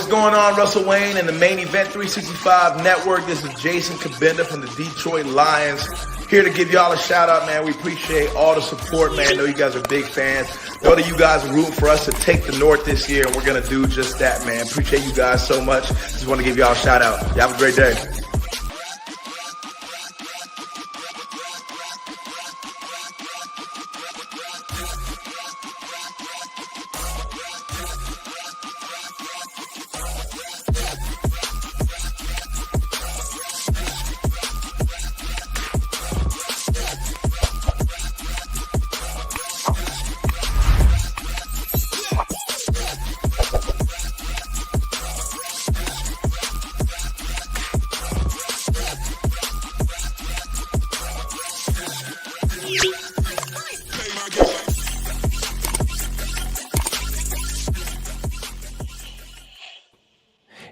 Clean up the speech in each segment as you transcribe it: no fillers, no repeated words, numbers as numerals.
Going on, Russell Wayne and the Main Event 365 Network. This is Jason Kabenda from the Detroit Lions, here to give y'all a shout out, man. We appreciate all the support, man. I know you guys are big fans. Know that you guys are rooting for us to take the North this year, and we're going to do just that, man. Appreciate you guys so much. Just want to give y'all a shout out. Y'all have a great day.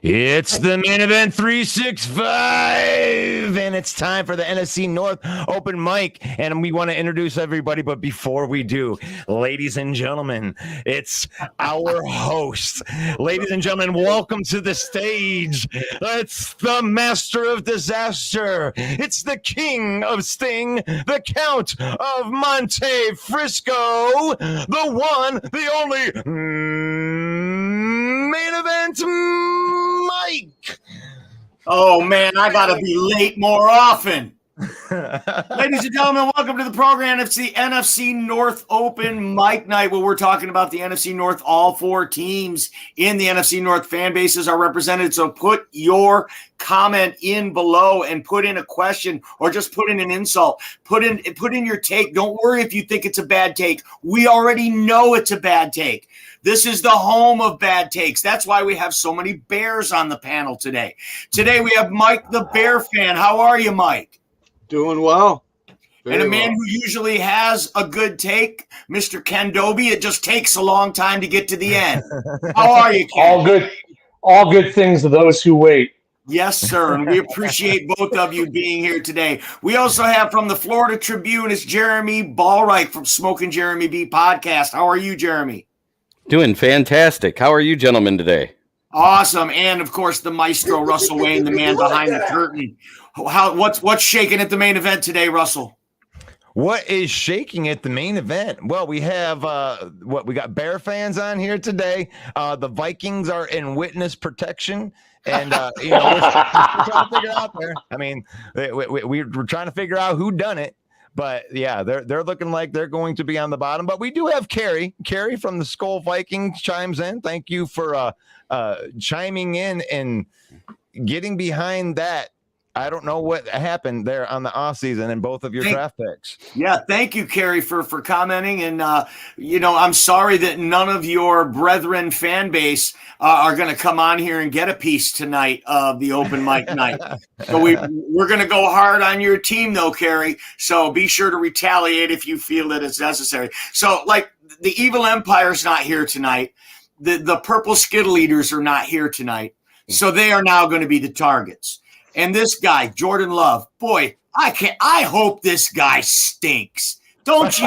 It's the Main Event 365, and it's time for the NFC North Open Mic, and we want to introduce everybody, but before we do, ladies and gentlemen, it's our host. Ladies and gentlemen, welcome to the stage. It's the master of disaster. It's the king of Sting, the Count of Monte Frisco, the one, the only Main Event Mike. Oh, man, I got to be late more often. Ladies and gentlemen, welcome to the program. It's the NFC North Open Mic Night, where we're talking about the NFC North. All four teams in the NFC North fan bases are represented. So put your comment in below and put in a question or just put in an insult. Put in your take. Don't worry if you think it's a bad take. We already know it's a bad take. This is the home of bad takes. That's why we have so many Bears on the panel today. Today we have Mike, the Bear fan. How are you, Mike? Doing well. And a man who usually has a good take, Mr. Ken Doby. It just takes a long time to get to the end. How are you, Ken? All good things to those who wait. Yes, sir. And we appreciate both of you being here today. We also have from the Florida Tribune, it's Jeremy Ballreich from Smoking Jeremy B podcast. How are you, Jeremy? Doing fantastic. How are you gentlemen today? Awesome. And, of course, the maestro, Russell Wayne, the man behind the curtain. What's shaking at the main event today, Russell? What is shaking at the main event? Well, we have we got Bear fans on here today. The Vikings are in witness protection. And, we're trying to figure out there. I mean, we're trying to figure out who done it. But, yeah, they're looking like they're going to be on the bottom. But we do have Carrie. Carrie from the Skull Vikings chimes in. Thank you for chiming in and getting behind that. I don't know what happened there on the offseason in both of your draft picks. Yeah, thank you, Carrie, for commenting. And, I'm sorry that none of your brethren fan base are going to come on here and get a piece tonight of the open mic night. So we're going to go hard on your team, though, Carrie. So be sure to retaliate if you feel that it's necessary. So, like, the Evil Empire's not here tonight. The Purple Skittle Eaters are not here tonight. So they are now going to be the targets. And this guy, Jordan Love, boy, I hope this guy stinks. Don't you?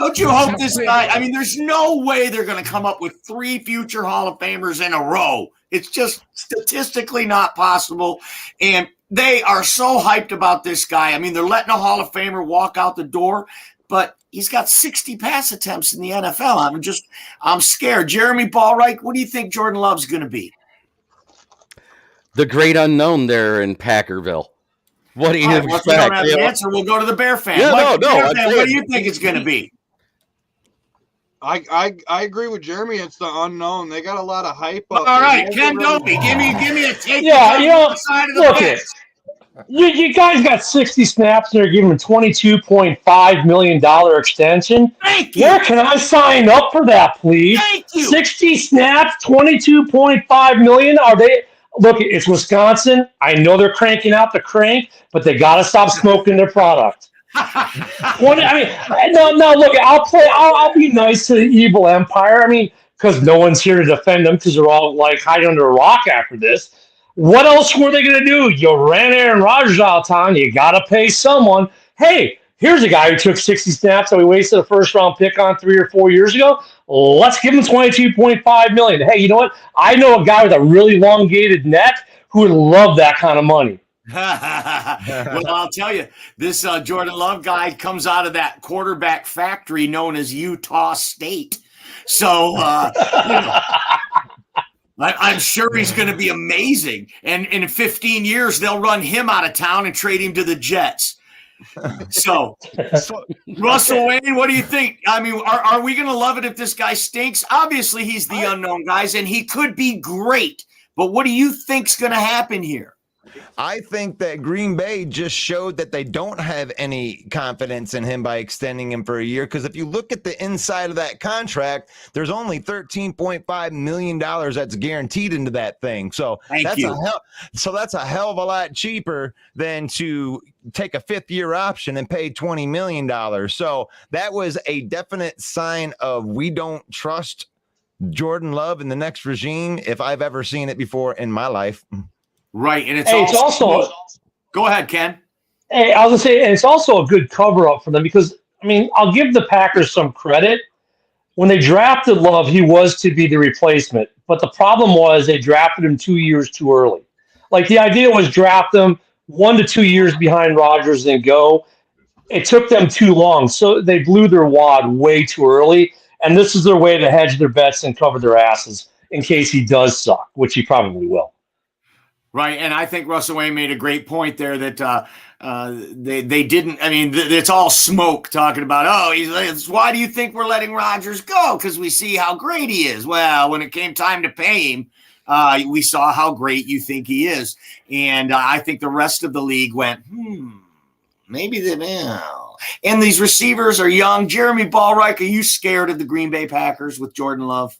Don't you hope this guy? I mean, there's no way they're going to come up with 3 future Hall of Famers in a row. It's just statistically not possible. And they are so hyped about this guy. I mean, they're letting a Hall of Famer walk out the door, but he's got 60 pass attempts in the NFL. I'm scared. Jeremy Ballreich, what do you think Jordan Love's going to be? The great unknown there in Packerville. What do you expect? If we don't have an answer, we'll go to the Bear fan. Yeah, Mike, no. What do you think it's going to be? I agree with Jeremy. It's the unknown. They got a lot of hype up. All right, Ken Dopey, give me a take. Yeah, Side of the look fence. You guys got 60 snaps and they're giving him $22.5 million extension. Thank you. Where can I sign up for that, please? Thank you. 60 snaps, $22.5 million. Are they? Look, it's Wisconsin. I know they're cranking out the crank, but they got to stop smoking their product. No, look, I'll be nice to the evil empire. I mean, because no one's here to defend them because they're all like hiding under a rock after this. What else were they going to do? You ran Aaron Rodgers out of town. You got to pay someone. Hey, here's a guy who took 60 snaps that we wasted a first-round pick on 3 or 4 years ago. Let's give him $22.5 million. Hey, you know what? I know a guy with a really elongated neck who would love that kind of money. Well, I'll tell you, this Jordan Love guy comes out of that quarterback factory known as Utah State. So, I'm sure he's going to be amazing. And in 15 years, they'll run him out of town and trade him to the Jets. So Russell Wayne, what do you think? I mean, are we going to love it if this guy stinks? Obviously, he's the unknown, guys, and he could be great. But what do you think's going to happen here? I think that Green Bay just showed that they don't have any confidence in him by extending him for a year. Because if you look at the inside of that contract, there's only $13.5 million that's guaranteed into that thing. So that's a hell of a lot cheaper than to take a 5th-year option and pay $20 million. So that was a definite sign of we don't trust Jordan Love in the next regime if I've ever seen it before in my life. Right, and it's also go ahead, Ken. Hey, I was gonna say, and it's also a good cover up for them because I mean, I'll give the Packers some credit. When they drafted Love, he was to be the replacement, but the problem was they drafted him 2 years too early. Like the idea was draft him 1 to 2 years behind Rodgers and go. It took them too long, so they blew their wad way too early. And this is their way to hedge their bets and cover their asses in case he does suck, which he probably will. Right, and I think Russell Wayne made a great point there that they didn't. I mean, it's all smoke talking about. Why do you think we're letting Rodgers go? Because we see how great he is. Well, when it came time to pay him, we saw how great you think he is, and I think the rest of the league went, maybe they will. And these receivers are young. Jeremy Ballreich, are you scared of the Green Bay Packers with Jordan Love?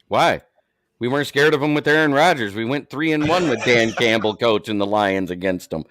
Why? We weren't scared of him with Aaron Rodgers. We went 3-1 with Dan Campbell coaching the Lions against him.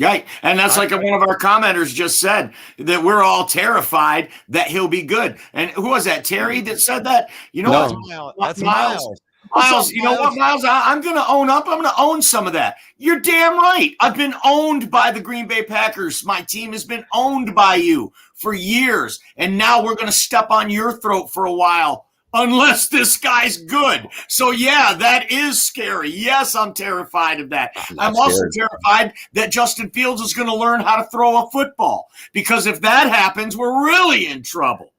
Right. And that's like one of our commenters just said, that we're all terrified that he'll be good. And who was that? Terry that said that? You know what? That's Miles. Miles, you know what, Miles? I'm going to own up. I'm going to own some of that. You're damn right. I've been owned by the Green Bay Packers. My team has been owned by you for years. And now we're going to step on your throat for a while. Unless this guy's good. So, yeah, that is scary. Yes, I'm terrified of that. I'm also terrified that Justin Fields is going to learn how to throw a football. Because if that happens, we're really in trouble.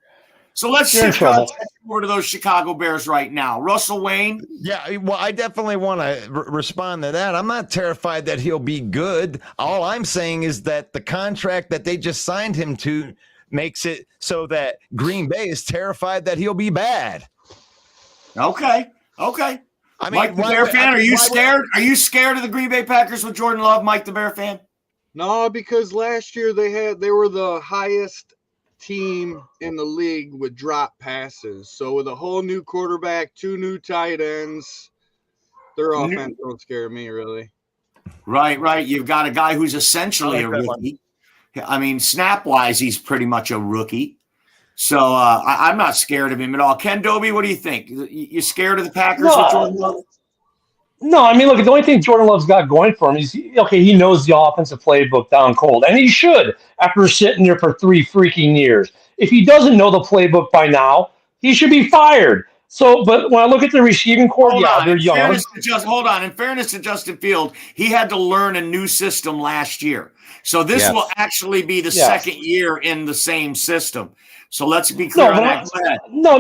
So let's shift over to those Chicago Bears right now. Russell Wayne? Yeah, well, I definitely want to respond to that. I'm not terrified that he'll be good. All I'm saying is that the contract that they just signed him to makes it so that Green Bay is terrified that he'll be bad. Okay. I mean, Mike the Bear fan, are you scared? Are you scared of the Green Bay Packers with Jordan Love, Mike the Bear fan? No, because last year they were the highest team in the league with drop passes. So with a whole new quarterback, 2 new tight ends, their offense don't scare me really. Right. You've got a guy who's essentially a rookie. I mean, snap-wise, he's pretty much a rookie. So I'm not scared of him at all. Ken Dobie, what do you think? You scared of the Packers with Jordan Love? No, I mean, look, the only thing Jordan Love's got going for him is, okay, he knows the offensive playbook down cold, and he should after sitting there for 3 freaking years. If he doesn't know the playbook by now, he should be fired. So, but when I look at the receiving core, they're young. Hold on. In fairness to Justin Field, he had to learn a new system last year. So this will actually be the second year in the same system. So let's be clear on that. No.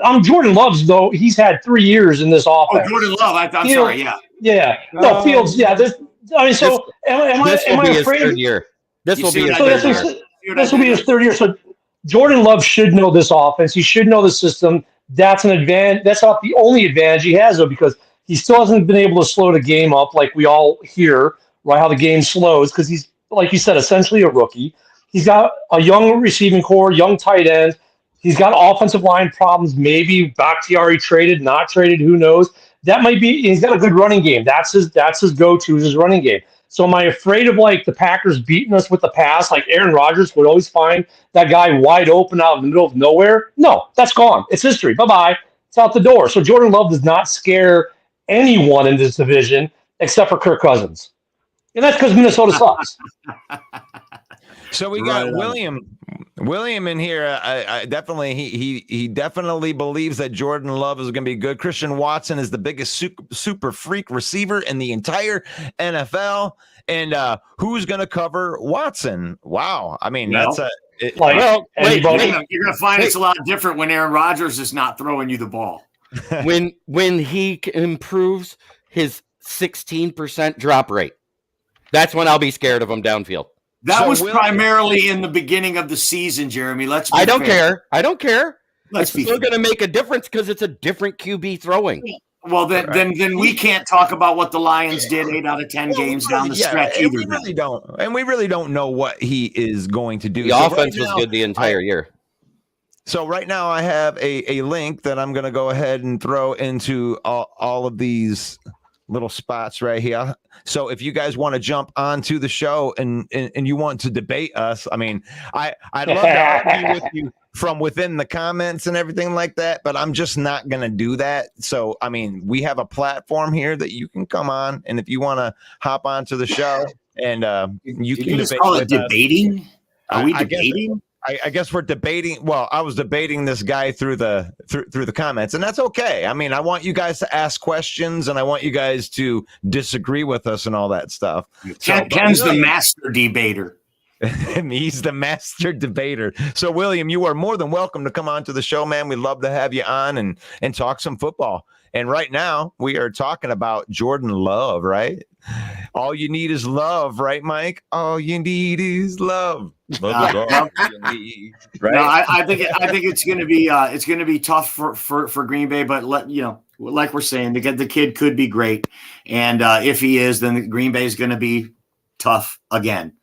I'm Jordan Love's, though. He's had 3 years in this offense. Oh, Jordan Love. I'm sorry. Yeah. Yeah. No, Fields. Yeah. Am I afraid of year? This will be his third year. This will be his third year. So Jordan Love should know this offense. He should know the system. That's an advantage. That's not the only advantage he has, though, because he still hasn't been able to slow the game up like we all hear, right? How the game slows, because he's, like you said, essentially a rookie. He's got a young receiving core, young tight end. He's got offensive line problems. Maybe Bakhtiari traded, not traded, who knows? That might be. He's got a good running game. That's his go-to, is his running game. So am I afraid of like the Packers beating us with the pass? Like Aaron Rodgers would always find that guy wide open out in the middle of nowhere? No, that's gone. It's history. Bye-bye. It's out the door. So Jordan Love does not scare anyone in this division except for Kirk Cousins. And that's because Minnesota sucks. So we got William in here. I definitely he definitely believes that Jordan Love is going to be good. Christian Watson is the biggest super freak receiver in the entire NFL. And who's going to cover Watson? Wow. I mean, that's you're going to find it's a lot different when Aaron Rodgers is not throwing you the ball. when he improves his 16% drop rate, that's when I'll be scared of him downfield. That was primarily in the beginning of the season, Jeremy. I don't care. It's still going to make a difference because it's a different QB throwing. Well, then we can't talk about what the Lions did 8 out of 10 games down the stretch either. We really don't know what he is going to do. The offense was good the entire year. So right now I have a link that I'm going to go ahead and throw into all of these little spots right here. So if you guys want to jump onto the show and you want to debate us, I mean, I'd love to argue with you from within the comments and everything like that, but I'm just not going to do that. So, I mean, we have a platform here that you can come on, and if you want to hop onto the show and you can just call it debating. Are we debating? I guess we're debating. Well, I was debating this guy through the comments, and that's okay. I mean, I want you guys to ask questions, and I want you guys to disagree with us and all that stuff. Ken's the master debater. He's the master debater. So, William, you are more than welcome to come on to the show, man. We'd love to have you on and talk some football. And right now, we are talking about Jordan Love, right? All you need is love, right, Mike? All you need is love. Love is all you need, right? No, I think it's going to be tough for Green Bay, but like we're saying, the kid could be great, and if he is, then Green Bay is going to be tough again.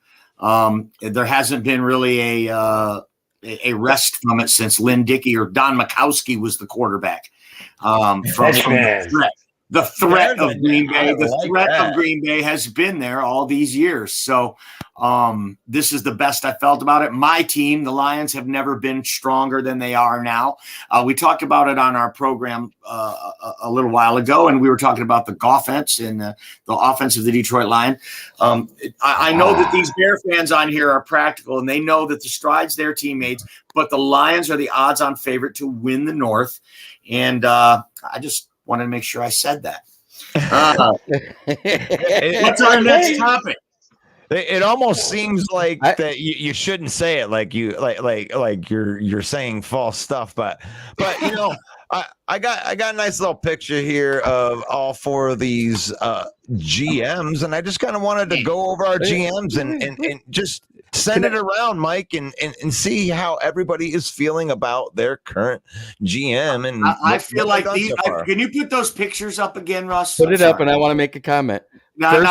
There hasn't been really a rest from it since Lynn Dickey or Don Majkowski was the quarterback. From the threat of Green Bay. The threat of Green Bay has been there all these years. So this is the best I felt about it. My team, the Lions, have never been stronger than they are now. We talked about it on our program a little while ago, and we were talking about the offense and the offense of the Detroit Lions. I know that these Bear fans on here are practical, and they know that the strides their teammates, but the Lions are the odds-on favorite to win the North. And I just wanted to make sure I said that. What's our next topic? It almost seems like that you shouldn't say it, like you're saying false stuff, but you know, I got a nice little picture here of all 4 of these GMs, and I just kind of wanted to go over our GMs and just send it around, Mike, and see how everybody is feeling about their current GM. And I feel like these. Can you put those pictures up again, Russ? Put it up, and I want to make a comment. Go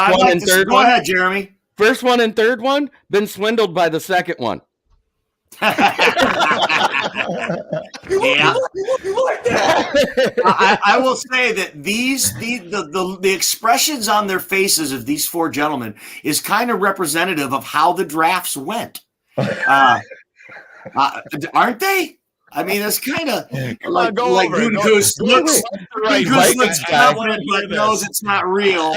ahead, Jeremy. First one and third one been swindled by the second one. Yeah. I will say that the expressions on their faces of these 4 gentlemen is kind of representative of how the drafts went. Aren't they? I mean, it's kind of Come like on, go like over it. Goose looks. Right, Goose Mike, looks I confident, hear but this. knows it's not real.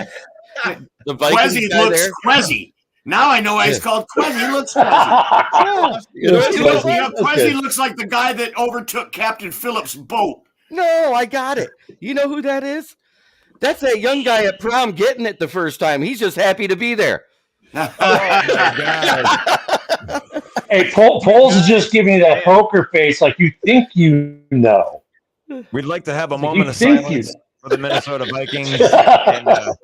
The Vikings Quezzy guy looks there. Quezzy. Now I know why he's called Quezzy. He looks Quezzy. Yeah, you know, That's You know, Quezzy. That's Quezzy good. looks like the guy that overtook Captain Phillips' boat. No, I got it. You know who that is? That's that young guy at prom getting it the first time. He's just happy to be there. Oh my God. Hey, Poles is just giving you that poker face like you think you know. We'd like to have a You moment of think silence for the Minnesota Vikings. you And,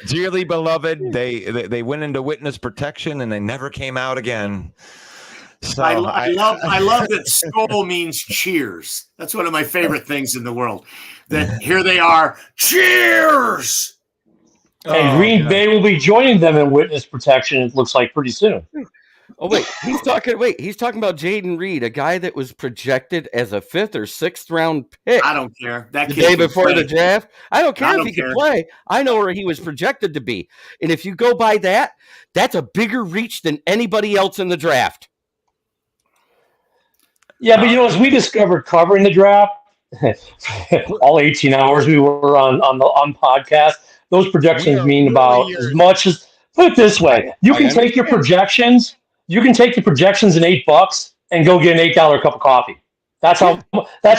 dearly beloved, they went into witness protection and they never came out again. So I love that skull means cheers. That's one of my favorite things in the world. That here they are, cheers. And Green Bay will be joining them in witness protection, it looks like, pretty soon. Oh, wait, he's talking about Jaden Reed, a guy that was projected as a 5th or 6th round pick. I don't care. That The kid day can before play. the draft. I don't care I if don't he care. can play. I know where he was projected to be. And if you go by that, that's a bigger reach than anybody else in the draft. Yeah, but as we discovered covering the draft, all 18 hours we were on podcast, those projections mean about as much as, put it this way, you can take your projections in $8 and go get an $8 cup of coffee. That's how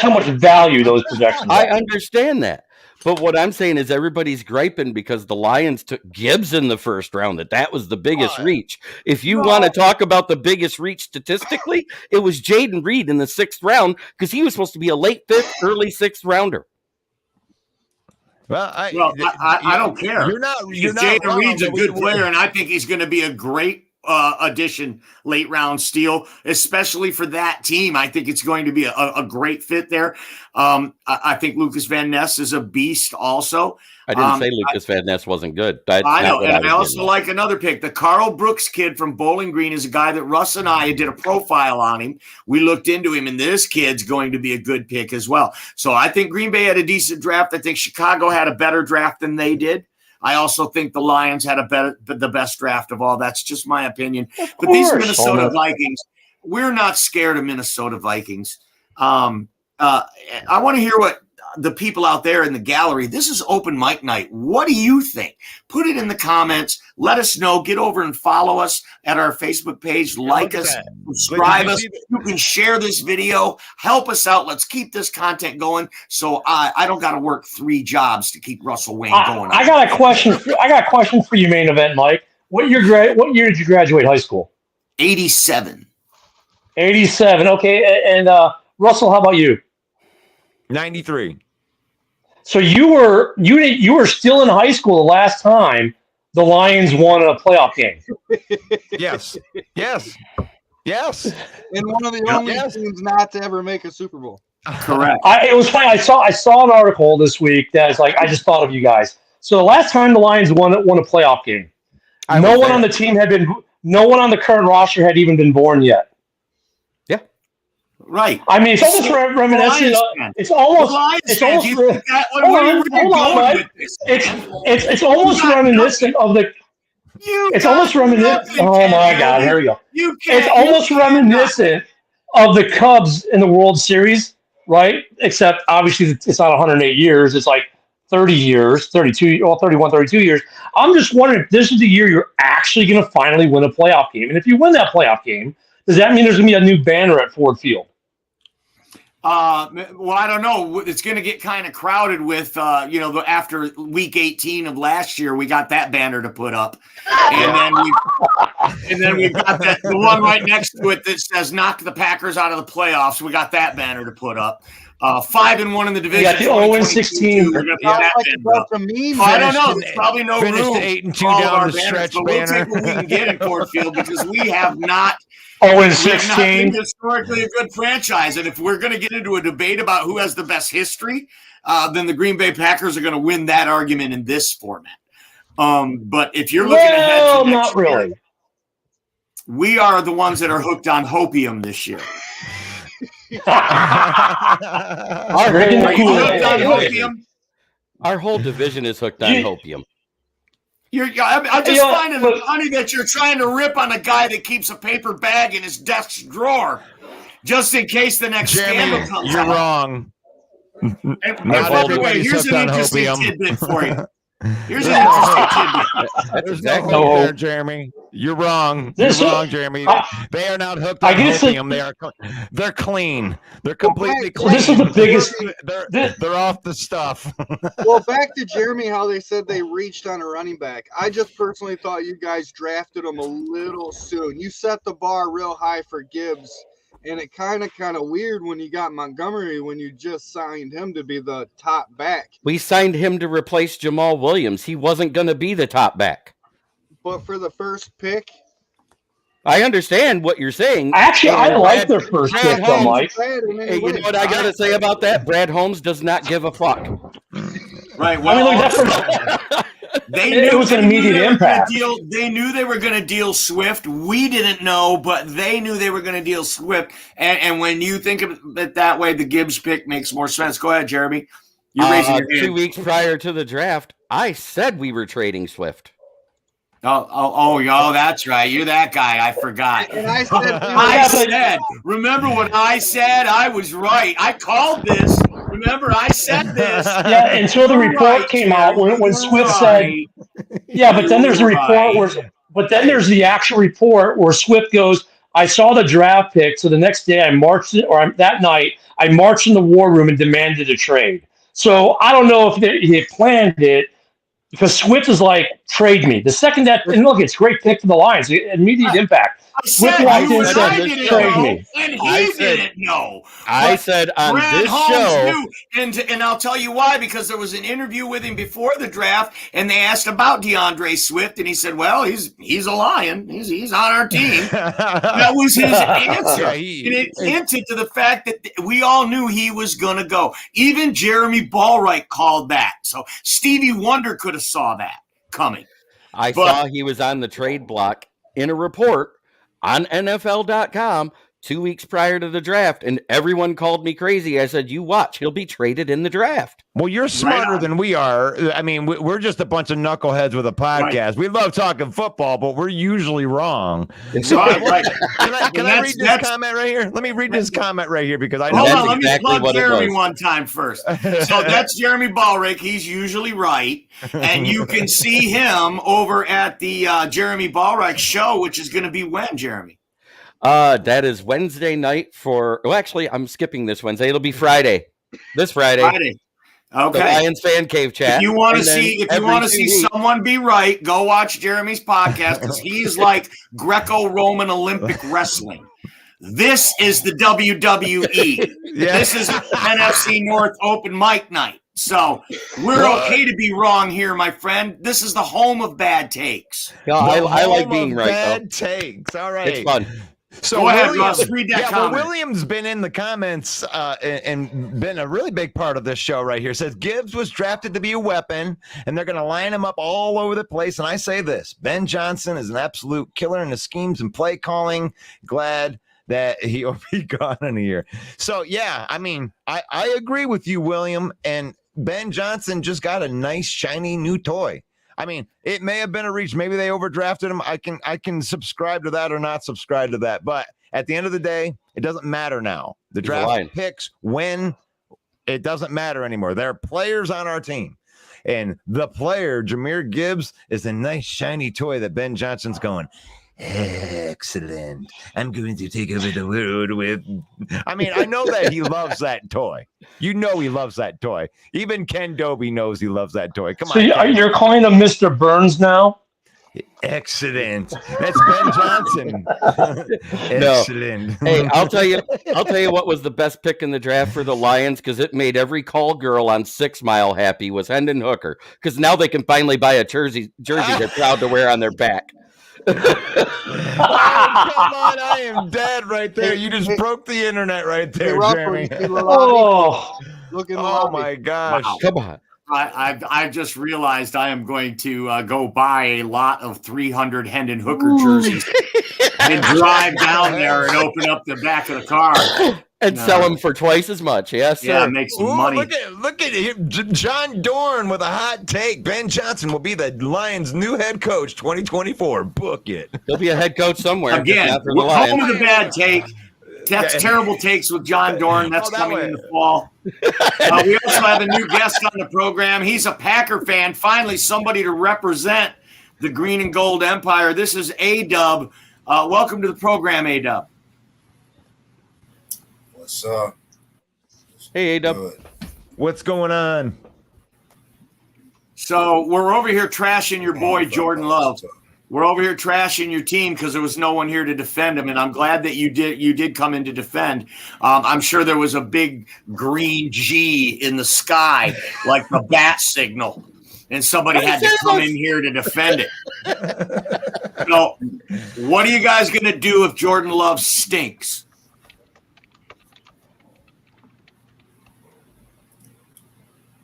much value those projections I have. understand that. But what I'm saying is everybody's griping because the Lions took Gibbs in the first round, that was the biggest reach. If you want to talk about the biggest reach statistically, it was Jaden Reed in the 6th round because he was supposed to be a late 5th, early 6th rounder. Well, I don't care. You're not Jaden wrong, Reed's a but good player, and I think he's going to be a great addition, late round steal, especially for that team. I think it's going to be a great fit there. I think Lucas Van Ness is a beast also. I didn't say Lucas Van Ness wasn't good. That's I know, not what and I was also getting at. like another pick. The Carl Brooks kid from Bowling Green is a guy that Russ and I did a profile on him. We looked into him, and this kid's going to be a good pick as well. So I think Green Bay had a decent draft. I think Chicago had a better draft than they did. I also think the Lions had the best draft of all. That's just my opinion. But these Minnesota Vikings, we're not scared of Minnesota Vikings. I want to hear what the people out there in the gallery, this is open mic night. What do you think? Put it in the comments. Let us know. Get over and follow us at our Facebook page. Like us, subscribe us. You can share this video. Help us out. Let's keep this content going. So I don't got to work 3 jobs to keep Russell Wayne going. I got a question. I got a question for you, main event, Mike. What year did you graduate high school? 87. 87. Okay, and Russell, how about you? 93. So you were still in high school the last time the Lions won a playoff game. Yes. And one of the only teams not to ever make a Super Bowl. Correct. It was funny. I saw an article this week that's like, I just thought of you guys. So the last time the Lions won a playoff game, no one on the current roster had even been born yet. Right. I mean, it's almost reminiscent. It's almost reminiscent of the. It's almost reminiscent. Oh my God! Here we go. It's almost reminiscent of the Cubs in the World Series, right? Except obviously it's not 108 years. It's like 30 years, 32, well, 31, 32 years. I'm just wondering if this is the year you're actually going to finally win a playoff game. And if you win that playoff game, does that mean there's going to be a new banner at Ford Field? Well, I don't know. It's going to get kind of crowded with, after week 18 of last year, we got that banner to put up. And then we've got the one right next to it that says knock the Packers out of the playoffs. We got that banner to put up. 5-1 in the division. You got the 0-16. I don't know. There's probably no room. Finished 8-2 down the stretch but banner. we'll take what we can get in Ford Field because we have not. 0-16. Historically a good franchise. And if we're going to get into a debate about who has the best history, then the Green Bay Packers are going to win that argument in this format. But if you're looking ahead to next year, we are the ones that are hooked on hopium this year. Our whole division is hooked on hopium. I'm just finding it funny that you're trying to rip on a guy that keeps a paper bag in his desk drawer. just in case the next scandal Jeremy, comes you're out. wrong. And Not by the way, everybody's here's hooked an on interesting opium. tidbit for you. Here's an interesting tidbit. That's There's exactly no hope No. there, Jeremy. You're wrong. You're This- wrong, Jeremy. They are not hooked I on guess opium. They're clean. They're completely So clean. this is the biggest. They're off the stuff. Well, back to Jeremy, how they said they reached on a running back. I just personally thought you guys drafted him a little soon. You set the bar real high for Gibbs, and it kind of weird when you got Montgomery when you just signed him to be the top back. We signed him to replace Jamal Williams. He wasn't going to be the top back. But for the first pick, I understand what you're saying. Actually, I And like their first Brad pick, though, Holmes- Mike. bad in any Hey, you way. know what I got to say about that? Brad Holmes does not give a fuck. Right. I Well, mean, look, that first, they it was an immediate they were gonna impact. They knew they were going to deal Swift. We didn't know, but they knew they were going to deal Swift. And when you think of it that way, the Gibbs pick makes more sense. Go ahead, Jeremy. You're raising your 2 hand. weeks prior to the draft, I said we were trading Swift. Oh, that's right. You're that guy. I forgot. And I said, I said, remember what I said? I was right. I called this. Remember, I said this. yeah, until the You're report right, came out Jeremy. when You're Swift said, right. yeah, but then there's a You're report right. but then there's the actual report where Swift goes, I saw the draft pick, so the next day that night, I marched in the war room and demanded a trade. So I don't know if he planned it, because Swift is like, trade me. The second and look, it's a great pick for the Lions, immediate impact. I Swift said walked you in and and I said, didn't trade know, me. and he I said- didn't know. I But said on Brad this Holmes show. knew, and I'll tell you why, because there was an interview with him before the draft, and they asked about DeAndre Swift, and he said, well, he's a Lion. He's on our team. That was his answer. Yeah, And it hinted to the fact that we all knew he was going to go. Even Jeremy Ballwright called that. So Stevie Wonder could have saw that coming. I But- saw he was on the trade block in a report on NFL.com 2 weeks prior to the draft, and everyone called me crazy. I said, you watch, he'll be traded in the draft. Well, you're smarter on. than we are. I mean, we're just a bunch of knuckleheads with a podcast. We love talking football, but we're usually wrong. So, right. Can I read this comment right here? Let me read this comment right here because I know. Hold That's on, let exactly me plug what it Jeremy was. one time first. So that's Jeremy Ballrick. He's usually right. And you can see him over at the Jeremy Ballrick show, which is going to be when, Jeremy? That is Wednesday night actually, I'm skipping this Wednesday. It'll be Friday. This Friday. Friday. The Okay. Lions fan cave chat. If you want to And then see, every 2 weeks- someone be right, go watch Jeremy's podcast because he's like Greco-Roman Olympic wrestling. This is the WWE. Yeah. This is NFC North Open Mic Night. So we're okay to be wrong here, my friend. This is the home of bad takes. Yeah, I like Home being of right, Bad takes. All though. right. It's fun. So Go ahead, William- Russ, read that comment. Well, William's been in the comments and been a really big part of this show right here. Says Gibbs was drafted to be a weapon, and they're going to line him up all over the place. And I say this: Ben Johnson is an absolute killer in the schemes and play calling. Glad that he'll be gone in a year. So yeah, I mean, I agree with you, William. And Ben Johnson just got a nice shiny new toy. I mean, it may have been a reach. Maybe they overdrafted him. I can subscribe to that or not subscribe to that. But at the end of the day, it doesn't matter now. The He's a draft Lion. picks when it doesn't matter anymore. There are players on our team. And the player, Jahmyr Gibbs, is a nice shiny toy that Ben Johnson's going, excellent. I'm going to take over the world with. I mean, I know that he loves that toy. You know he loves that toy. Even Ken Doby knows he loves that toy. Come So on. Ken. you're calling him Mr. Burns now? Excellent. That's Ben Johnson. Excellent. Hey, I'll tell you what was the best pick in the draft for the Lions because it made every call girl on 6 Mile happy was Hendon Hooker because now they can finally buy a jersey they're proud to wear on their back. Oh, come on. I am dead right there. You just broke the internet right Hey, there, Ruffalo, Jeremy. you see the lobby? Oh, Look in the Oh, lobby. my gosh. Wow. Come on. I just realized I am going to go buy a lot of 300 Hendon Hooker jerseys and drive down there and open up the back of the car. And No. sell them for twice as much. Yes, Yeah, sir. make some Ooh, money. look at him. John Dorn with a hot take. Ben Johnson will be the Lions' new head coach 2024. Book it. He'll be a head coach somewhere. just Again, not for the home Lions. of the bad take. That's terrible takes with John Dorn. That's coming in the fall. We also have a new guest on the program. He's a Packer fan. Finally, somebody to represent the Green and Gold Empire. This is A-Dub. Welcome to the program, A-Dub. What's up? Hey, A-Dub. What's going on? So we're over here trashing your boy Jordan Love. We're over here trashing your team because there was no one here to defend him, and I'm glad that you did come in to defend. I'm sure there was a big green G in the sky, like the bat signal, and somebody had to come in here to defend it. So, what are you guys going to do if Jordan Love stinks?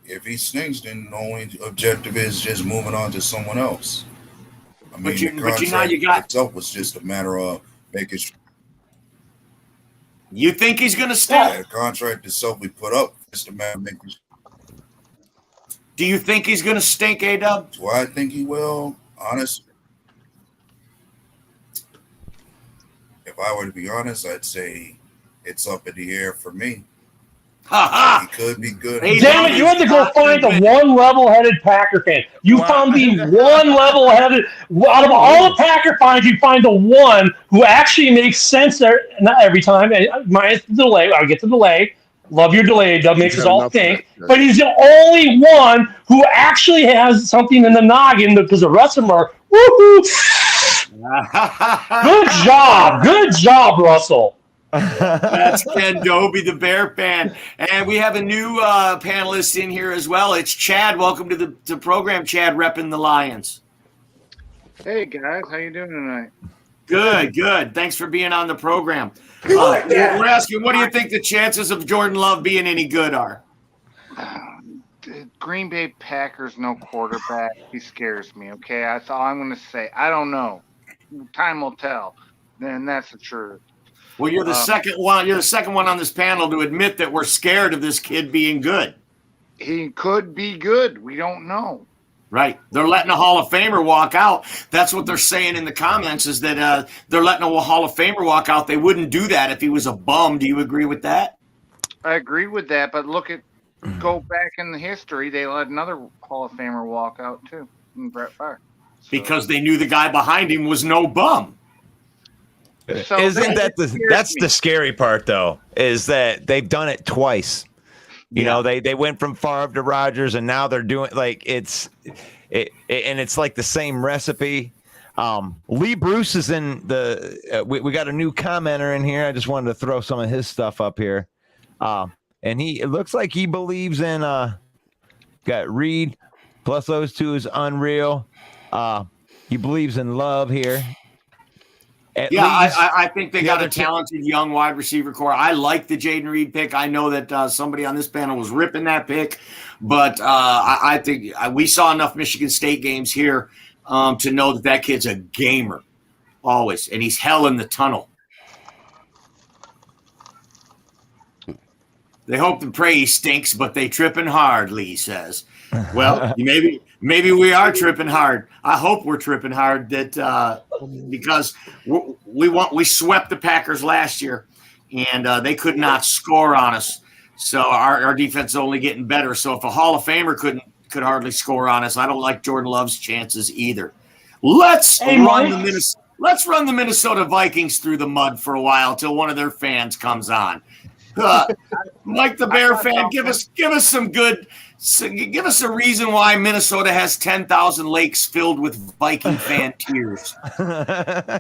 If he stinks, then the only objective is just moving on to someone else. I mean, the contract itself was just a matter of making sure. You think he's going to stink? Yeah, the contract itself we put up just a matter of making sure. Do you think he's going to stink, A-Dub? Do I think he will? Honestly, if I were to be honest, I'd say it's up in the air for me. He could be good. Damn it, you had to go find the one level-headed Packer fan. You found the one level-headed, out of all the Packer fans, you find the one who actually makes sense there, not every time, minus the delay. I'll get the delay. Love your delay. That makes us all think. But he's the only one who actually has something in the noggin because the rest of them are, woohoo! Good job, Russell. That's Ken Dobie, the Bear fan. And we have a new panelist in here as well. It's Chad. Welcome to the program, Chad, repping the Lions. Hey, guys. How you doing tonight? Good. Thanks for being on the program. We're asking, what do you think the chances of Jordan Love being any good are? Green Bay Packers, no quarterback. He scares me, okay? That's all I'm going to say. I don't know. Time will tell. And that's the truth. Well, you're the second one. You're the second one on this panel to admit that we're scared of this kid being good. He could be good. We don't know. Right. They're letting a Hall of Famer walk out. That's what they're saying in the comments is that they're letting a Hall of Famer walk out. They wouldn't do that if he was a bum. Do you agree with that? I agree with that, but go back in the history. They let another Hall of Famer walk out too, Brett Favre. So. Because they knew the guy behind him was no bum. So isn't that's the scary part though, is that they've done it twice. You know, they went from Favre to Rodgers, and now they're doing like it's like the same recipe. Lee Bruce is in the we got a new commenter in here. I just wanted to throw some of his stuff up here. And it looks like he believes in got Reed plus those two is unreal. He believes in Love here. I think they got a talented young wide receiver core. I like the Jaden Reed pick. I know that somebody on this panel was ripping that pick, but I think we saw enough Michigan State games here to know that kid's a gamer always, and he's hell in the tunnel. They hope and pray he stinks, but they tripping hard, Lee says. Well, maybe we are tripping hard. I hope we're tripping hard because we swept the Packers last year, and they could not score on us. So our defense is only getting better. So if a Hall of Famer could hardly score on us, I don't like Jordan Love's chances either. Let's run the Minnesota Vikings through the mud for a while until one of their fans comes on. Mike the Bear fan, give us some good. Give us a reason why Minnesota has 10,000 lakes filled with Viking fan tears. I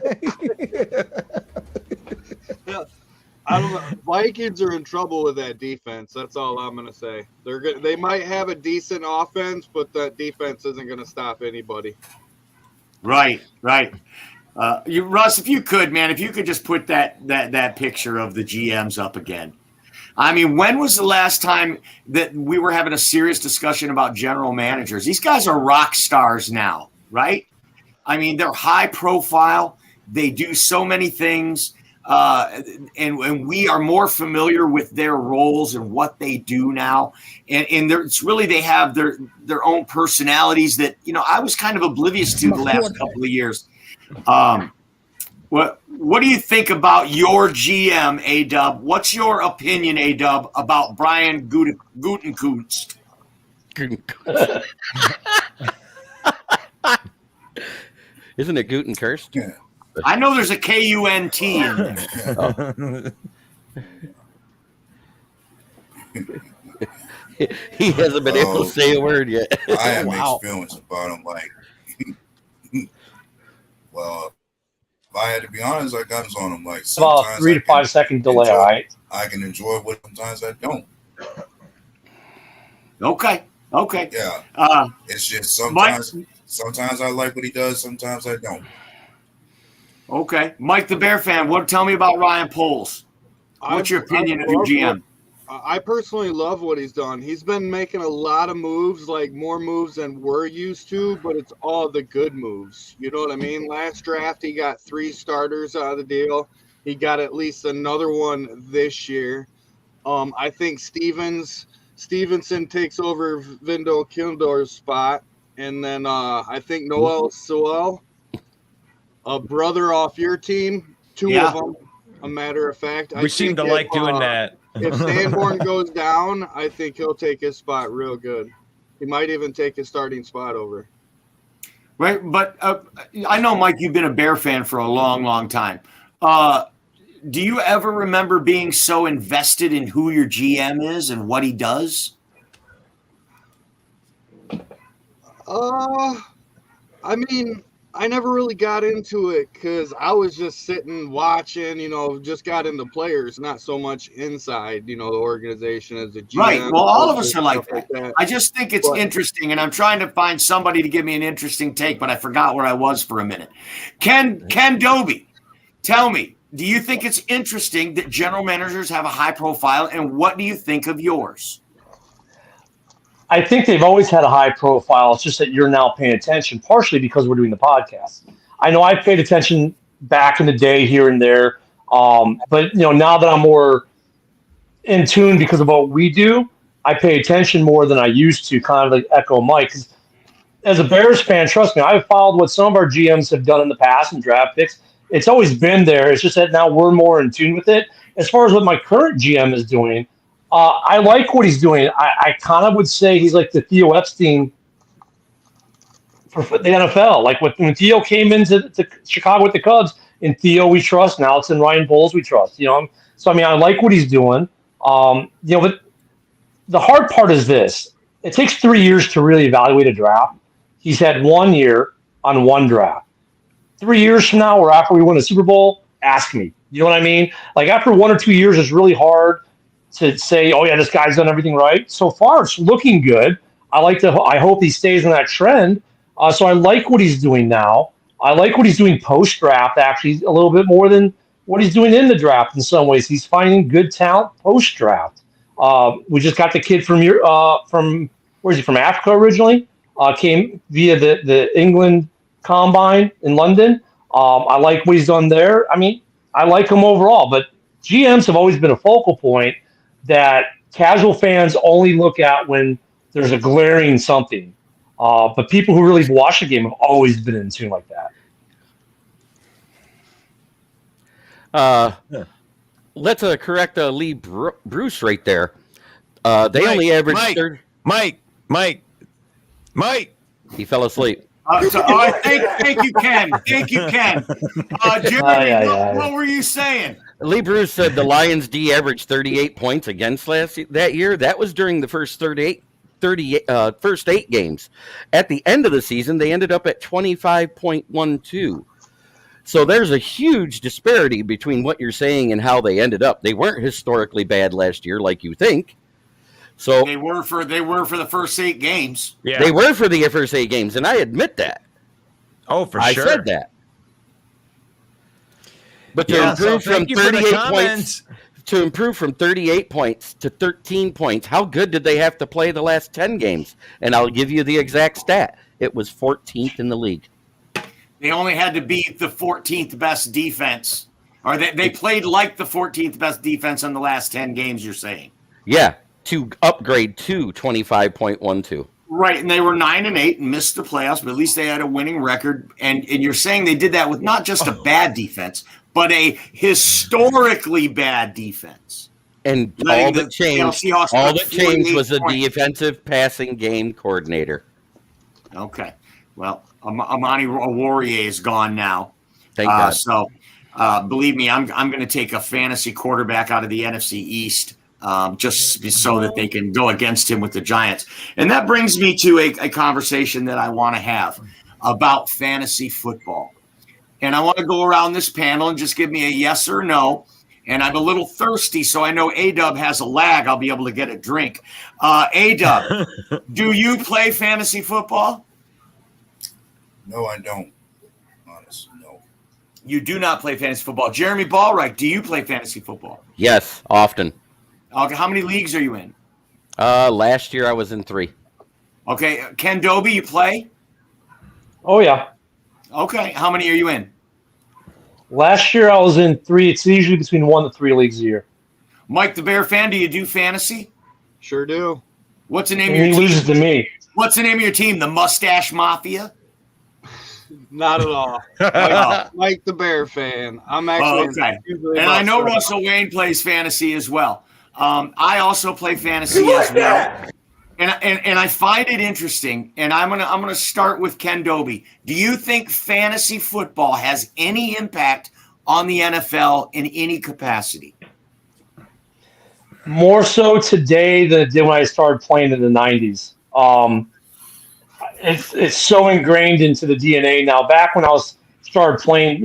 don't know. Vikings are in trouble with that defense. That's all I'm going to say. They might have a decent offense, but that defense isn't going to stop anybody. Right. Russ, if you could just put that picture of the GMs up again. I mean, when was the last time that we were having a serious discussion about general managers? These guys are rock stars now, right? I mean, they're high profile. They do so many things. And we are more familiar with their roles and what they do now. And it's really, they have their own personalities that, I was kind of oblivious to the last couple of years. What do you think about your GM, A-Dub? What's your opinion, A-Dub, about Brian Gutekunst? Isn't it Gutenkirst? Yeah. I know there's a K-U-N-T in there. Oh. He hasn't been able to say a word yet. I have mixed feelings about him. Like, well, if I had to be honest, I got on him. Like, sometimes about 3 to 5 second delay. All right, I can enjoy it, sometimes I don't. Okay. Yeah. It's just sometimes I like what he does, sometimes I don't. Okay, Mike the Bear fan, tell me about Ryan Poles. What's your opinion of your GM? I personally love what he's done. He's been making a lot of moves, like more moves than we're used to, but it's all the good moves. You know what I mean? Last draft, he got 3 starters out of the deal. He got at least another one this year. I think Stevenson takes over Vindel Kindor's spot. And then I think Noel Sewell, a brother off your team, 2 of them, a matter of fact. We seem to like doing that. If Sanborn goes down, I think he'll take his spot real good. He might even take his starting spot over. Right, but I know, Mike, you've been a Bear fan for a long, long time. Do you ever remember being so invested in who your GM is and what he does? I mean, I never really got into it because I was just sitting watching, just got into players, not so much inside, the organization as a GM. Right. Well, all of us are like that. I just think it's interesting, and I'm trying to find somebody to give me an interesting take, but I forgot where I was for a minute. Ken Doby, tell me, do you think it's interesting that general managers have a high profile, and what do you think of yours? I think they've always had a high profile. It's just that you're now paying attention, partially because we're doing the podcast. I know I paid attention back in the day here and there, but now that I'm more in tune because of what we do, I pay attention more than I used to. Kind of like echo Mike. 'Cause as a Bears fan, trust me, I've followed what some of our GMs have done in the past and draft picks. It's always been there. It's just that now we're more in tune with it. As far as what my current GM is doing. I like what he's doing. I kind of would say he's like the Theo Epstein for the NFL. Like when Theo came into Chicago with the Cubs, in Theo we trust. Now it's in Ryan Poles we trust. So I mean I like what he's doing. But the hard part is this: it takes 3 years to really evaluate a draft. He's had 1 year on one draft. 3 years from now, or after we win a Super Bowl, ask me. You know what I mean? Like after 1 or 2 years, it's really hard to say, oh yeah, this guy's done everything right. So far, it's looking good. I hope he stays on that trend. So I like what he's doing now. I like what he's doing post-draft, actually, a little bit more than what he's doing in the draft in some ways. He's finding good talent post-draft. We just got the kid from where is he, from Africa originally? Came via the England Combine in London. I like what he's done there. I mean, I like him overall, but GMs have always been a focal point that casual fans only look at when there's a glaring something. But people who really watch the game have always been in tune like that. Let's correct Lee Bruce right there. They only averaged Mike. He fell asleep. Thank you, Ken. Thank you, Ken. Jeremy, what were you saying? Lee Bruce said the Lions D averaged 38 points against that year. That was during the first first 8 games. At the end of the season, they ended up at 25.12. So there's a huge disparity between what you're saying and how they ended up. They weren't historically bad last year, like you think. So they were for the first 8 games. Yeah. They were for the first 8 games, and I admit that. Oh, for sure. I said that. But to improve from 38 points to 13 points, how good did they have to play the last 10 games? And I'll give you the exact stat. It was 14th in the league. They only had to beat the 14th best defense. Or they played like the 14th best defense in the last 10 games, you're saying? Yeah, to upgrade to 25.12. Right, and they were 9-8 and missed the playoffs, but at least they had a winning record. And you're saying they did that with not just a bad defense, but a historically bad defense. And all that changed was a defensive passing game coordinator. Okay. Well, Amani Oruwariye is gone now. Thank God. So believe me, I'm going to take a fantasy quarterback out of the NFC East just so that they can go against him with the Giants. And that brings me to a conversation that I want to have about fantasy football. And I want to go around this panel and just give me a yes or no. And I'm a little thirsty, so I know A-Dub has a lag. I'll be able to get a drink. A-Dub, do you play fantasy football? No, I don't. Honest, no. You do not play fantasy football. Jeremy Ballreich, do you play fantasy football? Yes, often. Okay, how many leagues are you in? Last year I was in 3. Okay, Ken Doby, you play? Oh, yeah. Okay, how many are you in? Last year I was in 3. It's usually between 1 to 3 leagues a year. Mike the Bear fan, do you do fantasy? Sure do. What's the name of And your he team? loses to me. What's the name of your team? The Mustache Mafia? Not at all. Mike the Bear fan. I'm actually. Okay. And I know Russell Wayne plays fantasy as well. I also play fantasy as well. And I find it interesting. And I'm gonna start with Ken Doby. Do you think fantasy football has any impact on the NFL in any capacity? More so today than it did when I started playing in the 90s. It's so ingrained into the DNA now. Back when I started playing,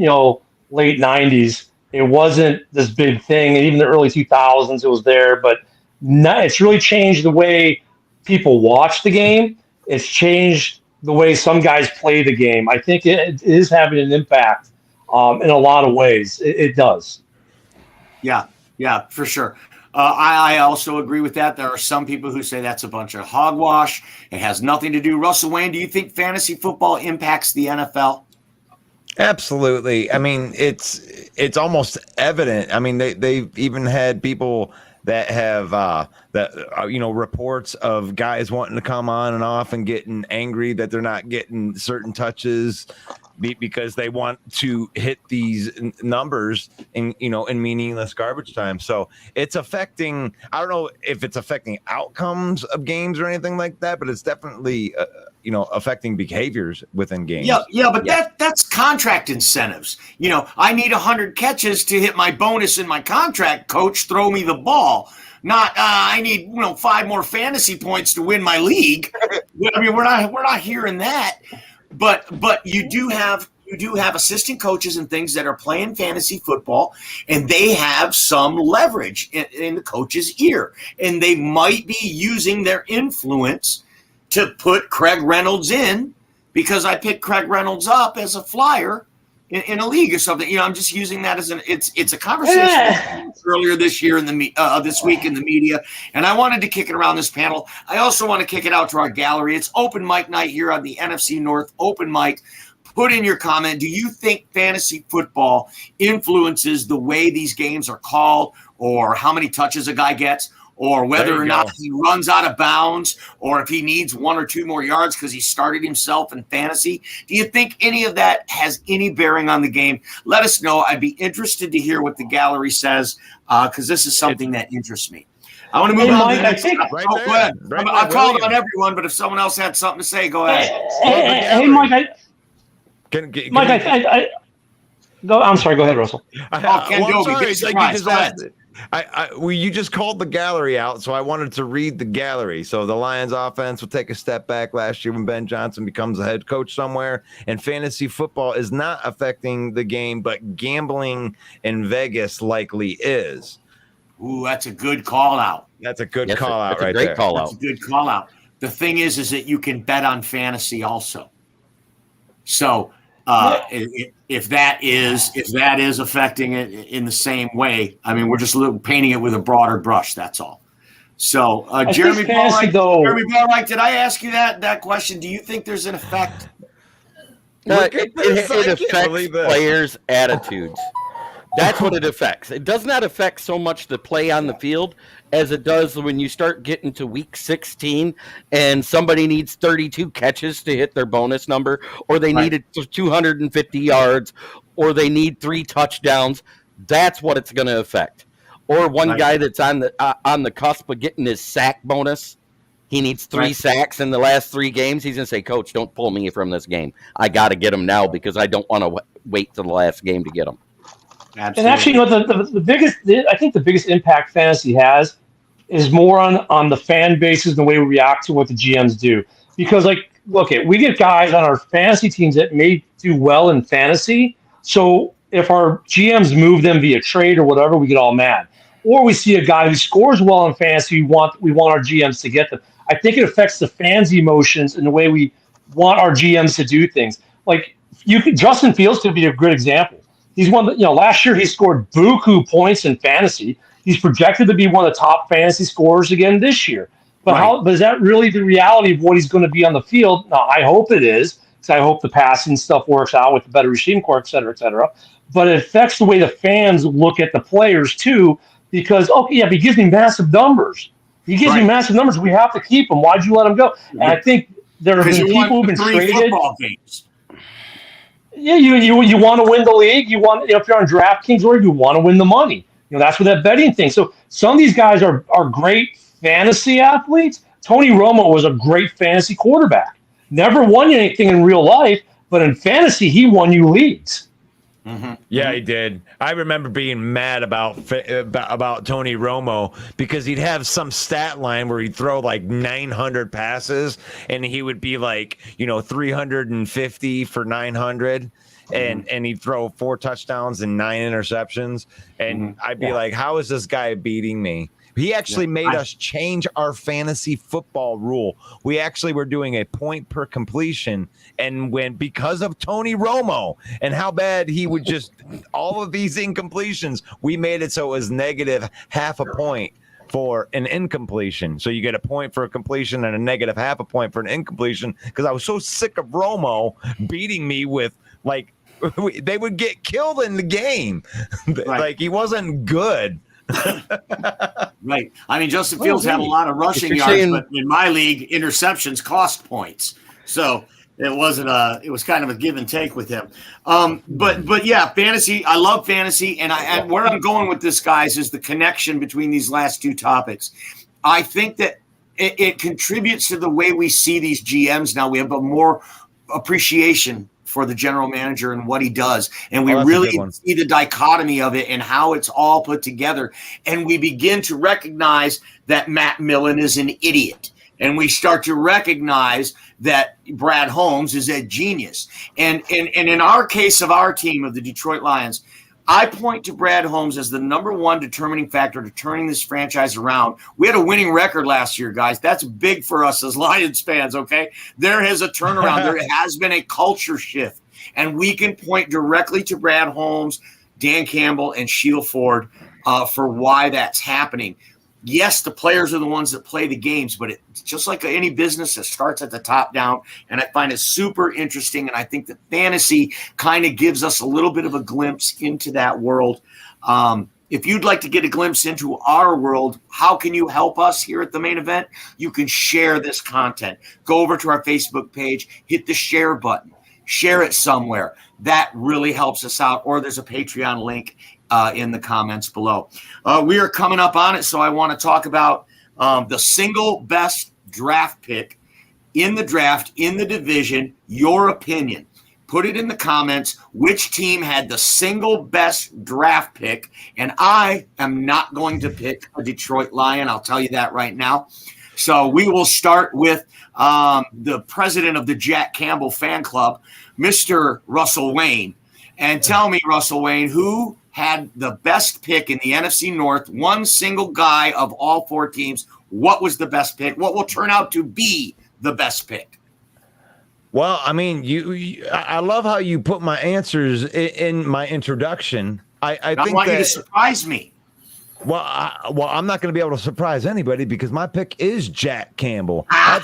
late 90s, it wasn't this big thing. And even the early 2000s, it was there. But it's really changed the way people watch the game. It's changed the way some guys play the game. I think it is having an impact in a lot of ways. It does. Yeah, for sure. I also agree with that. There are some people who say that's a bunch of hogwash. It has nothing to do. Russell Wayne, do you think fantasy football impacts the NFL? Absolutely. I mean, it's almost evident. I mean, they've even had people that have reports of guys wanting to come on and off and getting angry that they're not getting certain touches because they want to hit these numbers in meaningless garbage time. So it's affecting, I don't know if it's affecting outcomes of games or anything like that, but it's definitely affecting behaviors within games. But that's contract incentives. I need 100 catches to hit my bonus in my contract. Coach, throw me the ball. Not I need 5 more fantasy points to win my league. I mean, we're not hearing that. But you do have assistant coaches and things that are playing fantasy football, and they have some leverage in the coach's ear, and they might be using their influence to put Craig Reynolds in because I picked Craig Reynolds up as a flyer in a league or something. I'm just using that as it's a conversation earlier this year this week in the media, and I wanted to kick it around this panel. I also want to kick it out to our gallery. It's open mic night here on the NFC North Open Mic. Put in your comment. Do you think fantasy football influences the way these games are called, or how many touches a guy gets, or whether or not he runs out of bounds, or if he needs 1 or 2 more yards because he started himself in fantasy? Do you think any of that has any bearing on the game? Let us know. I'd be interested to hear what the gallery says because this is something that interests me. I want to move on to the next. Go ahead. I called on everyone, but if someone else had something to say, go ahead. Hey, Mike. I'm sorry. Go ahead, Russell. You just called the gallery out, so I wanted to read the gallery. So the Lions offense will take a step back last year when Ben Johnson becomes a head coach somewhere, and fantasy football is not affecting the game, but gambling in Vegas likely is. Ooh, that's a good call out. That's a good call out right there. That's a great call out. That's a good call out. The thing is that you can bet on fantasy also. So if that is affecting it in the same way, I mean, we're just painting it with a broader brush. That's all. So Jeremy Ballreich, did I ask you that question? Do you think there's an effect? It affects players' attitudes. That's what it affects. It does not affect so much the play on the field as it does when you start getting to week 16 and somebody needs 32 catches to hit their bonus number, or they needed 250 yards, or they need 3 touchdowns. That's what it's going to affect. Or one guy that's on the cusp of getting his sack bonus. He needs 3 sacks in the last 3 games. He's going to say, Coach, don't pull me from this game. I got to get him now because I don't want to wait till the last game to get him. Absolutely. And actually, you know, the biggest, I think the biggest impact fantasy has is more on the fan bases and the way we react to what the GMs do. Because, like, look, we get guys on our fantasy teams that may do well in fantasy. So if our GMs move them via trade or whatever, we get all mad. Or we see a guy who scores well in fantasy, we want our GMs to get them. I think it affects the fans' emotions and the way we want our GMs to do things. Like, Justin Fields could be a good example. He's last year he scored buku points in fantasy. He's projected to be one of the top fantasy scorers again this year. But but is that really the reality of what he's going to be on the field? No, I hope it is, because I hope the passing stuff works out with the better receiving core, et cetera, et cetera. But it affects the way the fans look at the players too, because, but he gives me massive numbers. He gives me massive numbers. We have to keep him. Why'd you let him go? And I think there have been people who've been traded. Yeah, you want to win the league. You want, if you're on DraftKings, or you want to win the money. That's where that betting thing. So some of these guys are great fantasy athletes. Tony Romo was a great fantasy quarterback. Never won anything in real life, but in fantasy, he won you leagues. Mm-hmm. Yeah, he did. I remember being mad about Tony Romo because he'd have some stat line where he'd throw like 900 passes and he would be like, 350 for 900. And he'd throw 4 touchdowns and 9 interceptions. And I'd be like, how is this guy beating me? He actually made us change our fantasy football rule. We actually were doing a point per completion. And because of Tony Romo and how bad he would just all of these incompletions, we made it so it was negative half a point for an incompletion. So you get a point for a completion and a negative half a point for an incompletion, because I was so sick of Romo beating me with, like, they would get killed in the game. Like, he wasn't good. Right. I mean, Justin Fields had a lot of rushing yards, but in my league, interceptions cost points. So it was kind of a give and take with him. But yeah, fantasy, I love fantasy. And where I'm going with this, guys, is the connection between these last 2 topics. I think that it contributes to the way we see these GMs now. We have a more appreciation for the general manager and what he does. And we really see the dichotomy of it and how it's all put together. And we begin to recognize that Matt Millen is an idiot. And we start to recognize that Brad Holmes is a genius. And in our case of our team of the Detroit Lions, I point to Brad Holmes as the number 1 determining factor to turning this franchise around. We had a winning record last year, guys. That's big for us as Lions fans, okay? There is a turnaround. There has been a culture shift. And we can point directly to Brad Holmes, Dan Campbell, and Sheila Ford for why that's happening. Yes, the players are the ones that play the games, but it's just like any business that starts at the top down. And I find it super interesting. And I think that fantasy kind of gives us a little bit of a glimpse into that world. If you'd like to get a glimpse into our world, how can you help us here at the Main Event? You can share this content. Go over to our Facebook page, hit the share button, share it somewhere. That really helps us out. Or there's a Patreon link in the comments below. We are coming up on it, so I want to talk about the single best draft pick in the draft, in the division, your opinion. Put it in the comments. Which team had the single best draft pick? And I am not going to pick a Detroit Lion. I'll tell you that right now. So we will start with the president of the Jack Campbell fan club, Mr. Russell Wayne. And tell me, Russell Wayne, who had the best pick in the NFC North, one single guy of all 4 teams? What was the best pick? What will turn out to be the best pick? Well, I mean, I love how you put my answers in my introduction. I want you to surprise me. Well, I'm not going to be able to surprise anybody because my pick is Jack Campbell. I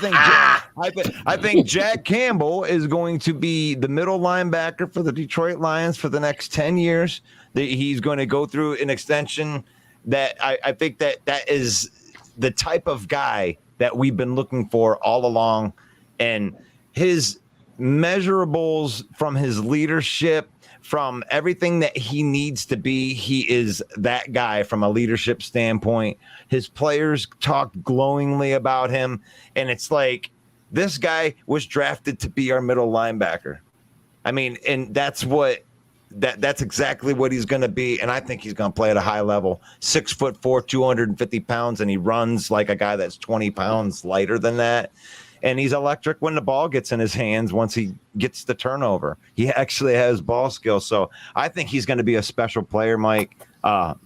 think Jack Campbell is going to be the middle linebacker for the Detroit Lions for the next 10 years. He's going to go through an extension that I think that is the type of guy that we've been looking for all along. And his measurables from his leadership, from everything that he needs to be, he is that guy from a leadership standpoint. His players talked glowingly about him. And it's like, this guy was drafted to be our middle linebacker. I mean, and that's exactly what he's going to be. And I think he's going to play at a high level. 6'4", 250 pounds, and he runs like a guy that's 20 pounds lighter than that. And he's electric when the ball gets in his hands once he gets the turnover. He actually has ball skills. So I think he's going to be a special player, Mike.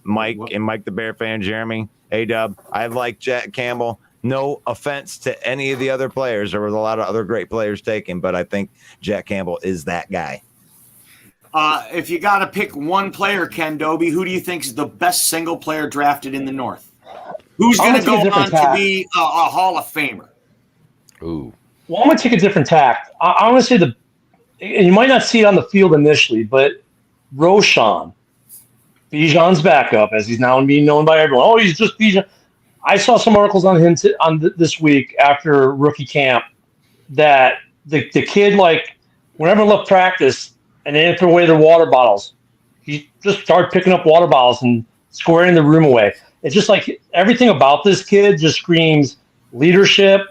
Mike the Bear fan, Jeremy, A-Dub. I like Jack Campbell. No offense to any of the other players. There was a lot of other great players taken, but I think Jack Campbell is that guy. If you got to pick one player, Ken Doby, who do you think is the best single player drafted in the North? Who's going to go on to be a Hall of Famer? Ooh. Well, I'm going to take a different tact. I want to say and you might not see it on the field initially, but Roshan, Bijan's backup, as he's now being known by everyone. Oh, he's just Bijan. I saw some articles on him this week after rookie camp that the kid, like, whenever left practice and they throw away their water bottles, he just started picking up water bottles and squaring the room away. It's just like everything about this kid just screams leadership,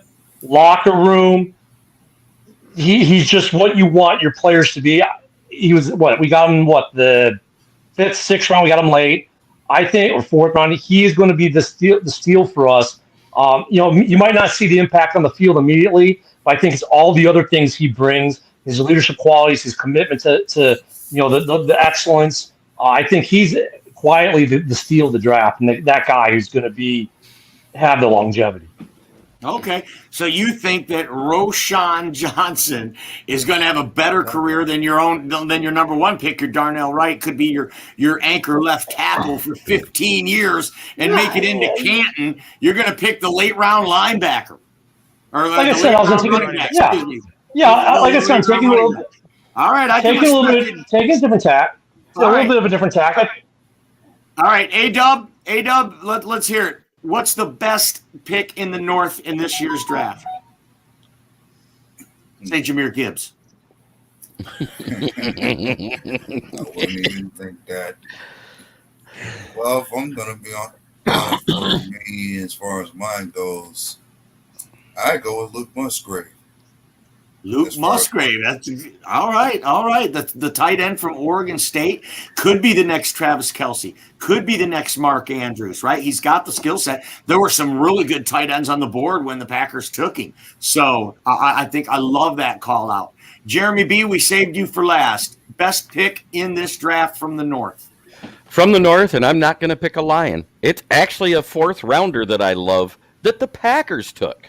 locker room. He's just what you want your players to be. He was we got him the 5th, 6th round. We got him late, I think, or 4th round. He is going to be the steal for us. You might not see the impact on the field immediately, but I think it's all the other things he brings, his leadership qualities, his commitment to the excellence. I think he's quietly the steal of the draft, and that guy who's going to have the longevity. Okay, so you think that Roshan Johnson is going to have a better career than your number one pick? Your Darnell Wright could be your anchor left tackle for 15 years and make it into Canton. You're going to pick the late round linebacker, or like I said, I was going to take running back. Excuse me. Yeah, like I said, I'm taking a little bit. All right, taking a different tack. A little bit of a different tack. All right, A-Dub, let's hear it. What's the best pick in the North in this year's draft? Say Jahmyr Gibbs. I wouldn't even think that. Well, if I'm going to be honest for me, as far as mine goes, I go with Luke Musgrave. Luke Musgrave. That's all right. The tight end from Oregon State could be the next Travis Kelce. Could be the next Mark Andrews. Right? He's got the skill set. There were some really good tight ends on the board when the Packers took him. So I think I love that call out. Jeremy B., we saved you for last. Best pick in this draft from the North. From the North, and I'm not going to pick a Lion. It's actually a 4th rounder that I love that the Packers took.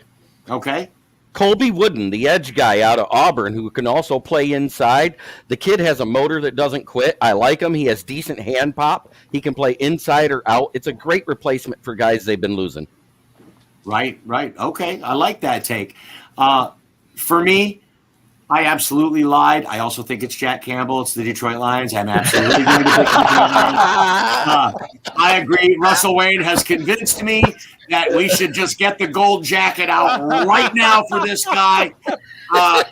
Okay. Colby Wooden, the edge guy out of Auburn, who can also play inside. The kid has a motor that doesn't quit. I like him. He has decent hand pop. He can play inside or out. It's a great replacement for guys they've been losing. Right. Okay, I like that take. For me, I absolutely lied. I also think it's Jack Campbell. It's the Detroit Lions. I'm absolutely going to pick the Detroit Lions. I agree. Russell Wayne has convinced me that we should just get the gold jacket out right now for this guy.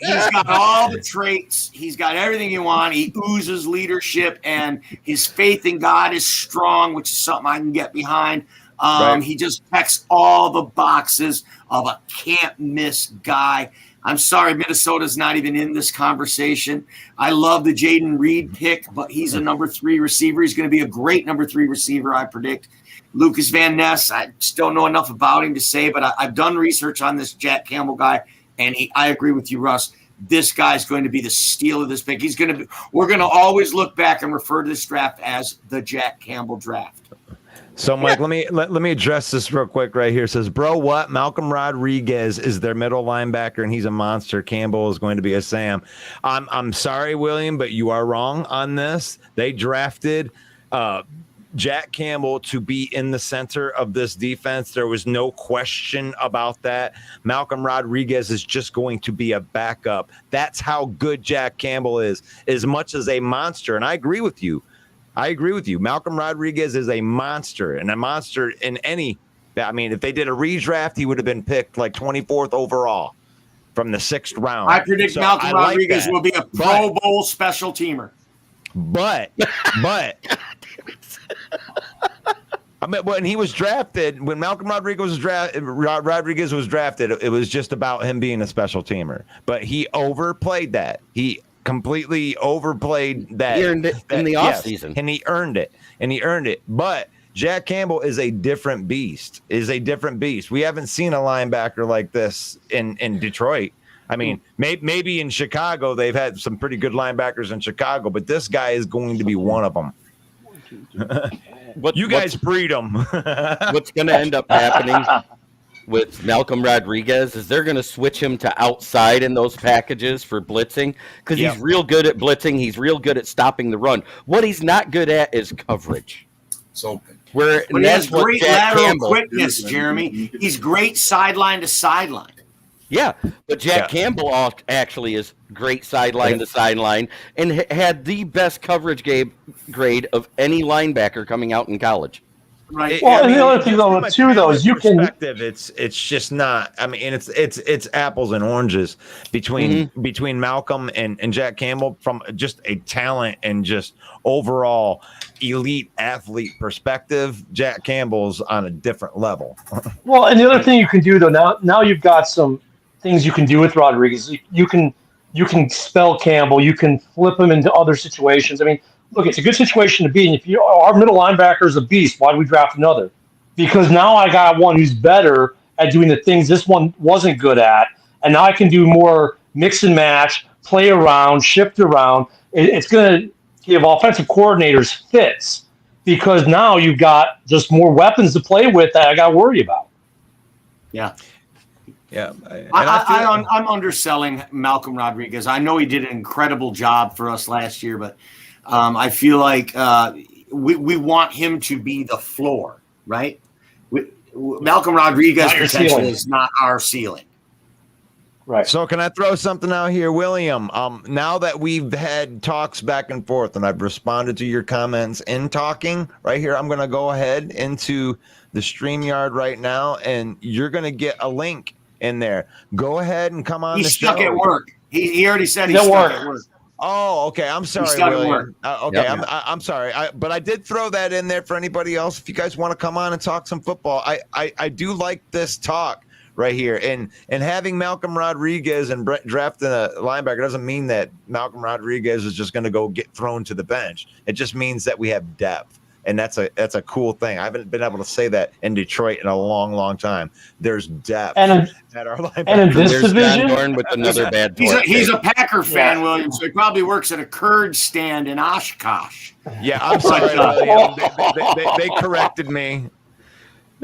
He's got all the traits. He's got everything you want. He oozes leadership, and his faith in God is strong, which is something I can get behind. Right. He just checks all the boxes of a can't-miss guy. I'm sorry, Minnesota's not even in this conversation. I love the Jaden Reed pick, but he's a number 3 receiver. He's going to be a great number 3 receiver, I predict. Lucas Van Ness, I just don't know enough about him to say, but I've done research on this Jack Campbell guy, and I agree with you, Russ. This guy's going to be the steal of this pick. We're going to always look back and refer to this draft as the Jack Campbell draft. So, Mike, let me address this real quick right here. It says, bro, what? Malcolm Rodriguez is their middle linebacker, and he's a monster. Campbell is going to be a Sam. I'm sorry, William, but you are wrong on this. They drafted Jack Campbell to be in the center of this defense. There was no question about that. Malcolm Rodriguez is just going to be a backup. That's how good Jack Campbell is, as much as a monster. And I agree with you. I agree with you. Malcolm Rodriguez is a monster, and a monster in any. I mean, if they did a redraft, he would have been picked like 24th overall from the 6th round. I predict Malcolm Rodriguez will be a Pro Bowl special teamer. But I mean, when he was drafted, when Malcolm Rodriguez was drafted, it was just about him being a special teamer. But he overplayed that. He completely overplayed that. He earned it in the offseason. And he earned it. But Jack Campbell is a different beast. We haven't seen a linebacker like this in Detroit. I mean, maybe in Chicago, they've had some pretty good linebackers in Chicago, but this guy is going to be one of them. You guys breed him. What's going to end up happening with Malcolm Rodriguez is they're going to switch him to outside in those packages for blitzing because he's real good at blitzing. He's real good at stopping the run. What he's not good at is coverage. It's open. But he has great lateral quickness, Jeremy. He's great sideline to sideline. Yeah, but Jack Campbell actually is great sideline to sideline and had the best coverage grade of any linebacker coming out in college. Right. Well, and the other thing though, too, though, is you can. It's just not. I mean, it's apples and oranges between Malcolm and Jack Campbell from just a talent and just overall elite athlete perspective. Jack Campbell's on a different level. Well, and the other thing you can do though, now you've got some things you can do with Rodriguez. You can spell Campbell. You can flip him into other situations. I mean, look, it's a good situation to be in. If our middle linebacker is a beast, why do we draft another? Because now I got one who's better at doing the things this one wasn't good at, and now I can do more mix and match, play around, shift around. It's going to give offensive coordinators fits because now you've got just more weapons to play with that I got to worry about. Yeah. Yeah, I'm underselling Malcolm Rodriguez. I know he did an incredible job for us last year, but I feel like we want him to be the floor, right? Malcolm Rodriguez potential is not our ceiling. Right. So can I throw something out here, William? Now that we've had talks back and forth and I've responded to your comments in talking right here, I'm going to go ahead into the StreamYard right now, and you're going to get a link in there. Go ahead and come on the show. He's stuck at work. He already said he's stuck at work. Oh, okay. I'm sorry, William. Okay, yep. I'm sorry. But I did throw that in there for anybody else. If you guys want to come on and talk some football, I do like this talk right here. And having Malcolm Rodriguez and drafting a linebacker doesn't mean that Malcolm Rodriguez is just going to go get thrown to the bench. It just means that we have depth. And that's a cool thing. I haven't been able to say that in Detroit in a long, long time. There's depth at our linebacker. And in this division, John Dorn with another bad. He's a Packer fan, William. So he probably works at a curd stand in Oshkosh. Yeah, I'm sorry, William. They corrected me.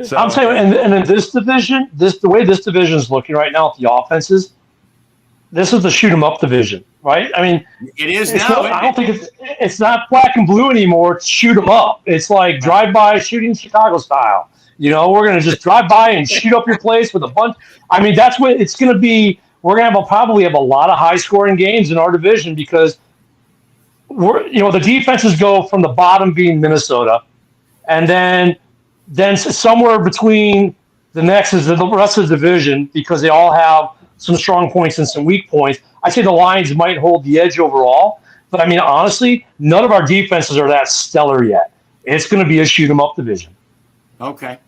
So. I'm telling you, and in this division, the way this division is looking right now with the offenses, this is the shoot 'em up division, right? I mean, it is now. I don't think it's not black and blue anymore. It's shoot 'em up. It's like drive by shooting Chicago style. You know, we're gonna just drive by and shoot up your place with a bunch. I mean, that's what it's gonna be. We're gonna probably have a lot of high scoring games in our division because the defenses go from the bottom being Minnesota, and then somewhere between the next is the rest of the division because they all have some strong points and some weak points. I say the Lions might hold the edge overall, but I mean, honestly, none of our defenses are that stellar yet. It's going to be a shoot 'em up division. Okay.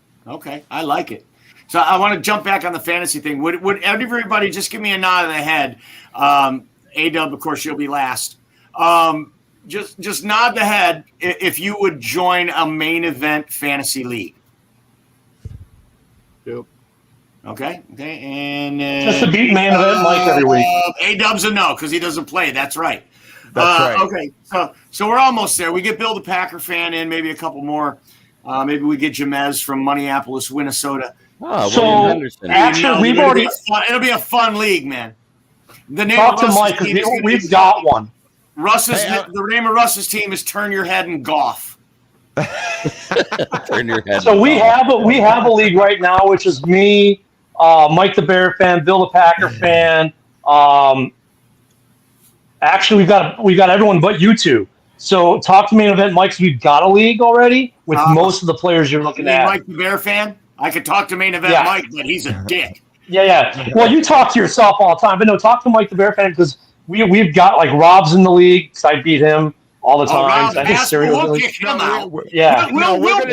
I like it. So I want to jump back on the fantasy thing. Would everybody just give me a nod of the head? A-Dub, of course, you'll be last. Just nod the head if you would join a main event fantasy league. Yep. Okay, and just to beat main event Mike every week. A-Dub's a no because he doesn't play. That's right. That's right. Okay, so we're almost there. We get Bill the Packer fan in, maybe a couple more. Maybe we get Jamez from Minneapolis, Minnesota. Oh, so actually, it'll be a fun league, man. The name Talk to Mike because we've got one. The name of Russ's team is Turn Your Head and Golf. Turn your head. So we have a league right now, which is me, Mike the Bear fan, Bill the Packer fan. Actually, we got everyone but you two. So talk to main event, Mike. So we've got a league already with most of the players you're looking at. Mike the Bear fan? I could talk to main event Mike, but he's a dick. Yeah. Well, you talk to yourself all the time, but no, talk to Mike the Bear fan because we've got like Rob's in the league because I beat him all the time. Rob I think Haskell, we'll kick him out. Yeah. We're going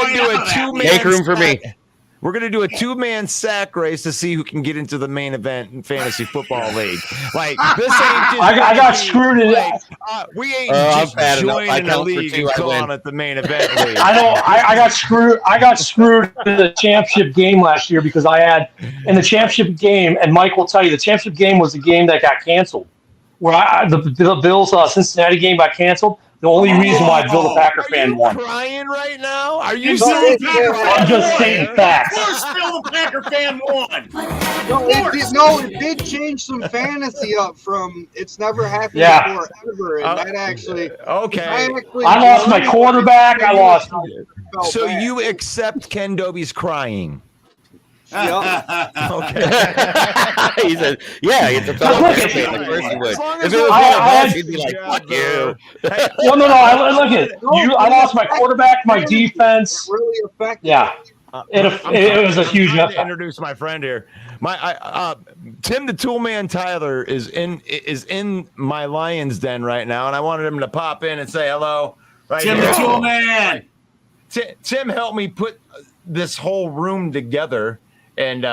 to do a two-man Make room for me. We're going to do a two-man sack race to see who can get into the main event in fantasy football league. Like, this ain't just... I got screwed in it. We ain't just joining the league and calling it the main event league. I know. I got screwed. I got screwed in the championship game last year because I had in the championship game, and Mike will tell you, the championship game was the game that got canceled. Where the Bills Cincinnati game got canceled. The only reason why Bill the Packer fan won. Are you crying right now? Are you I'm just stating facts. Of course, Bill the Packer fan won. It did change some fantasy up from it's never happened before ever, and that actually okay. I lost my quarterback. I lost. So you accept Ken Dobie's crying? Yep. Okay. He said, "Yeah, it's a fellow Packer fan. Of course he would. If it was one of us, he'd be like, fuck you." Well, no. I look at you. I lost my quarterback, my defense. Really effective. Yeah. It was a huge effort. Introduce my friend here. Tim the Toolman Tyler is in my Lions den right now, and I wanted him to pop in and say hello. Right, Tim the Toolman. Tim helped me put this whole room together, and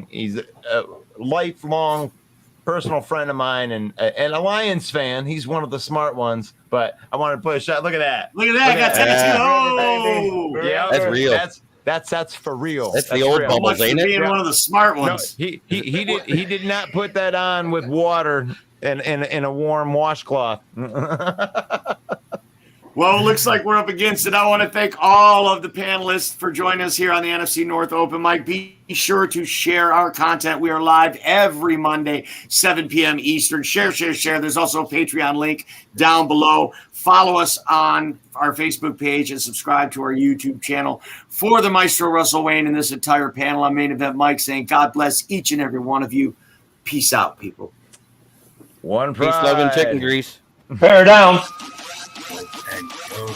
he's a lifelong personal friend of mine and a Lions fan. He's one of the smart ones. But I wanted to put a shot. Look at that. Look at that. Got tattoo. Oh, yeah, that's real. That's for real. That's the old bubbles, ain't it? Being one of the smart ones. No, he did not put that on with water and in a warm washcloth. Well, it looks like we're up against it. I want to thank all of the panelists for joining us here on the NFC North Open Mic. Be sure to share our content. We are live every Monday, 7 p.m. Eastern. Share. There's also a Patreon link down below. Follow us on our Facebook page and subscribe to our YouTube channel. For the Maestro Russell Wayne and this entire panel, I'm Main Event Mike saying God bless each and every one of you. Peace out, people. One pride. Peace, love, and chicken grease. Bear down. And go.